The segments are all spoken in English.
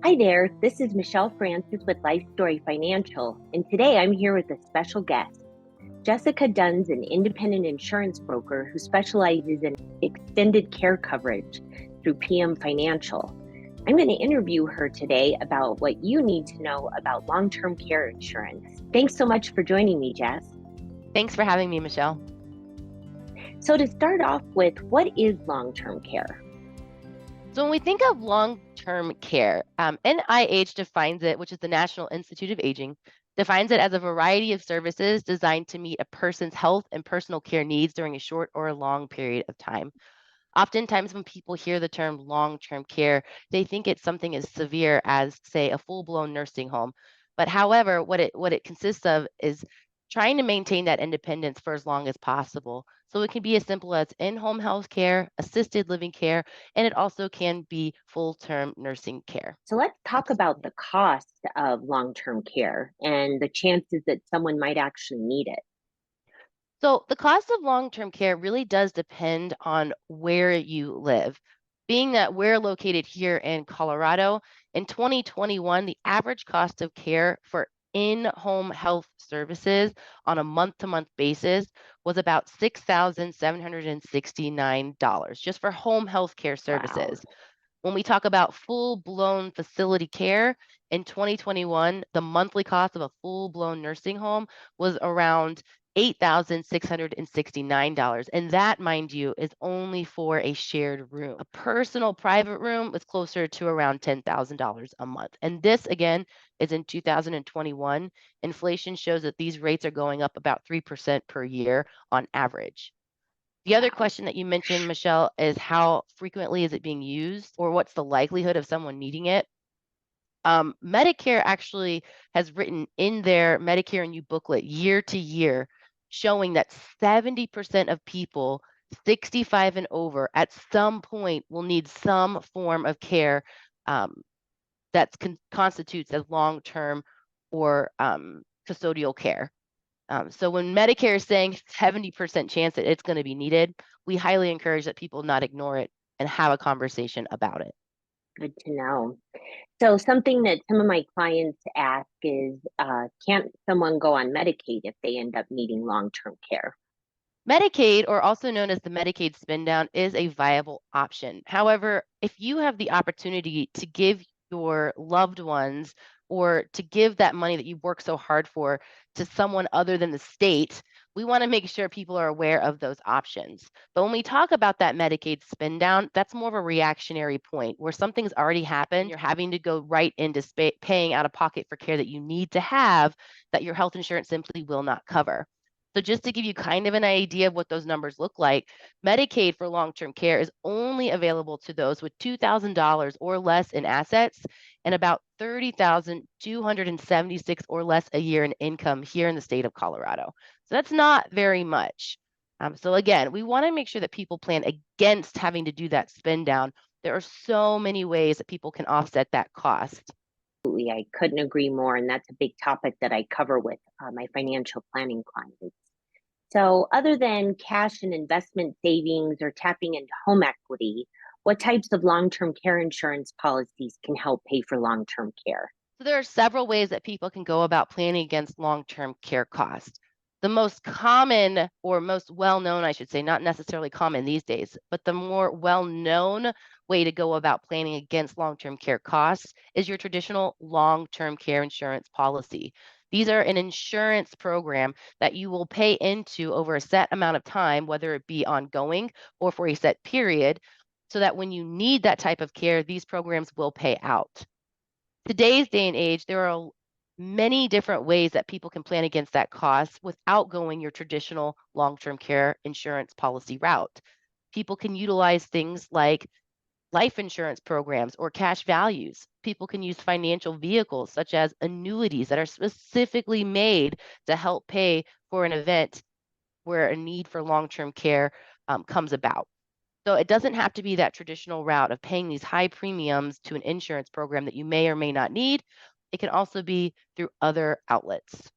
Hi there, this is Michelle Francis with Life Story Financial, and today I'm here with a special guest. Jessica Dunn's an independent insurance broker who specializes in extended care coverage through PM Financial. I'm going to interview her today about what you need to know about long-term care insurance. Thanks so much for joining me, Jess. Thanks for having me, Michelle. So to start off with, what is long-term care? So when we think of long-term care, NIH defines it, which is the National Institute of Aging, defines it as a variety of services designed to meet a person's health and personal care needs during a short or a long period of time. Oftentimes, when people hear the term long-term care, they think it's something as severe as, say, a full-blown nursing home. But however, what it consists of is trying to maintain that independence for as long as possible. So it can be as simple as in-home health care, assisted living care, and it also can be full-term nursing care. So let's talk about the cost of long-term care and the chances that someone might actually need it. So the cost of long-term care really does depend on where you live. Being that we're located here in Colorado, in 2021, the average cost of care for in-home health services on a month-to-month basis was about $6,769 just for home health care Wow. services. When we talk about full-blown facility care, in 2021, the monthly cost of a full-blown nursing home was around $8,669. And that, mind you, is only for a shared room. A personal private room was closer to around $10,000 a month. And this, again, is in 2021. Inflation shows that these rates are going up about 3% per year on average. The other Wow. question that you mentioned, Michelle, is how frequently is it being used or what's the likelihood of someone needing it? Medicare actually has written in their Medicare and You booklet year to year, showing that 70% of people 65 and over at some point will need some form of care um, that constitutes as long-term or custodial care. So when Medicare is saying 70% chance that it's going to be needed, we highly encourage that people not ignore it and have a conversation about it. Good to know. So something that some of my clients ask is, can't someone go on Medicaid if they end up needing long-term care? Medicaid, or also known as the Medicaid spin down, is a viable option. However, if you have the opportunity to give your loved ones or to give that money that you work so hard for to someone other than the state, we want to make sure people are aware of those options. But when we talk about that Medicaid spin down, that's more of a reactionary point where something's already happened. You're having to go right into paying out of pocket for care that you need to have that your health insurance simply will not cover. So just to give you kind of an idea of what those numbers look like, Medicaid for long-term care is only available to those with $2,000 or less in assets and about 30,276 or less a year in income here in the state of Colorado. So that's not very much. So again, we want to make sure that people plan against having to do that spend down. There are so many ways that people can offset that cost. Absolutely, I couldn't agree more, and that's a big topic that I cover with my financial planning clients. So other than cash and investment savings or tapping into home equity, what types of long-term care insurance policies can help pay for long-term care? So there are several ways that people can go about planning against long-term care costs. The most common or most well-known, I should say, not necessarily common these days, but the more well-known way to go about planning against long-term care costs is your traditional long-term care insurance policy. These are an insurance program that you will pay into over a set amount of time, whether it be ongoing or for a set period, so that when you need that type of care, these programs will pay out. Today's day and age, there are many different ways that people can plan against that cost without going your traditional long-term care insurance policy route. People can utilize things like life insurance programs or cash values. People can use financial vehicles such as annuities that are specifically made to help pay for an event where a need for long-term care comes about. So it doesn't have to be that traditional route of paying these high premiums to an insurance program that you may or may not need. It can also be through other outlets.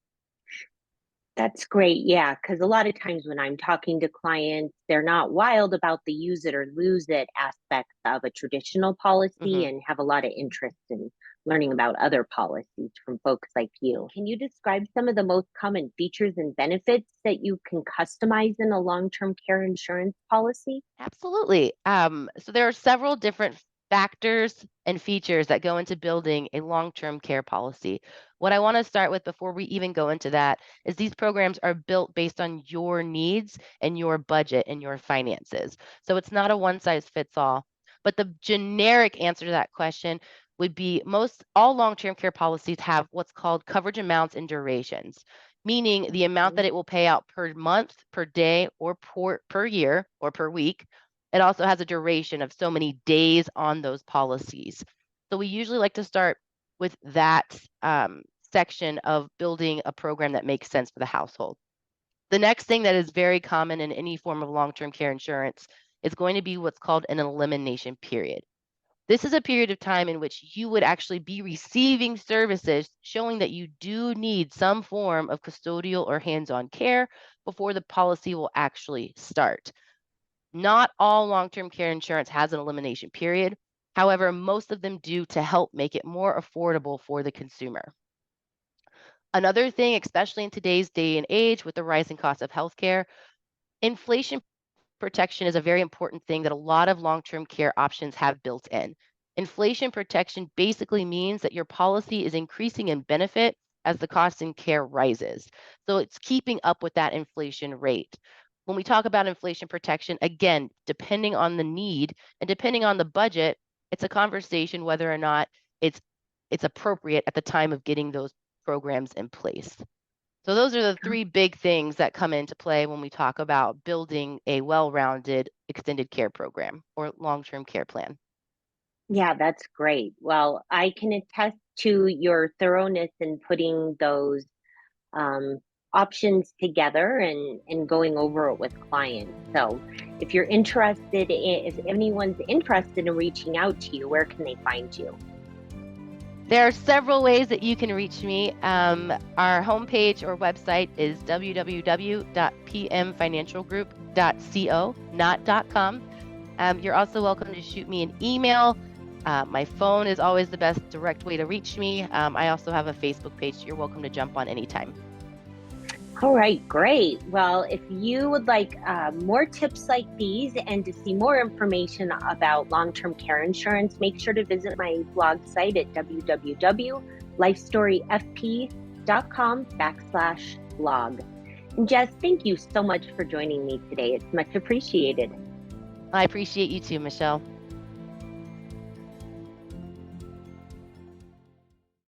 That's great. Yeah, because a lot of times when I'm talking to clients, they're not wild about the use it or lose it aspect of a traditional policy Hmm. and have a lot of interest in learning about other policies from folks like you. Can you describe some of the most common features and benefits that you can customize in a long-term care insurance policy? Absolutely. So there are several different factors and features that go into building a long-term care policy. What I want to start with before we even go into that is these programs are built based on your needs and your budget and your finances. So it's not a one size fits all. But the generic answer to that question would be most all long-term care policies have what's called coverage amounts and durations, meaning the amount that Mhm. it will pay out per month, per day, or per year or per week. It also has a duration of so many days on those policies. So we usually like to start with that section of building a program that makes sense for the household. The next thing that is very common in any form of long-term care insurance is going to be what's called an elimination period. This is a period of time in which you would actually be receiving services showing that you do need some form of custodial or hands on care before the policy will actually start. Not all long term care insurance has an elimination period. However, most of them do to help make it more affordable for the consumer. Another thing, especially in today's day and age with the rising cost of healthcare, inflation protection is a very important thing that a lot of long term care options have built in. Inflation protection basically means that your policy is increasing in benefit as the cost in care rises. So it's keeping up with that inflation rate. When we talk about inflation protection, again, depending on the need and depending on the budget, it's a conversation whether or not it's it's appropriate at the time of getting those programs in place. So those are the three big things that come into play when we talk about building a well-rounded extended care program or long-term care plan. Yeah, that's great. Well, I can attest to your thoroughness in putting those um, options together and going over it with clients. So, if you're interested, if anyone's interested in reaching out to you, where can they find you? There are several ways that you can reach me. Our homepage or website is www.pmfinancialgroup.co, not .com. You're also welcome to shoot me an email. My phone is always the best direct way to reach me. I also have a Facebook page, so you're welcome to jump on anytime. All right, great. Well, if you would like more tips like these and to see more information about long term care insurance, make sure to visit my blog site at www.lifestoryfp.com/blog. And Jess, thank you so much for joining me today. It's much appreciated. I appreciate you too, Michelle.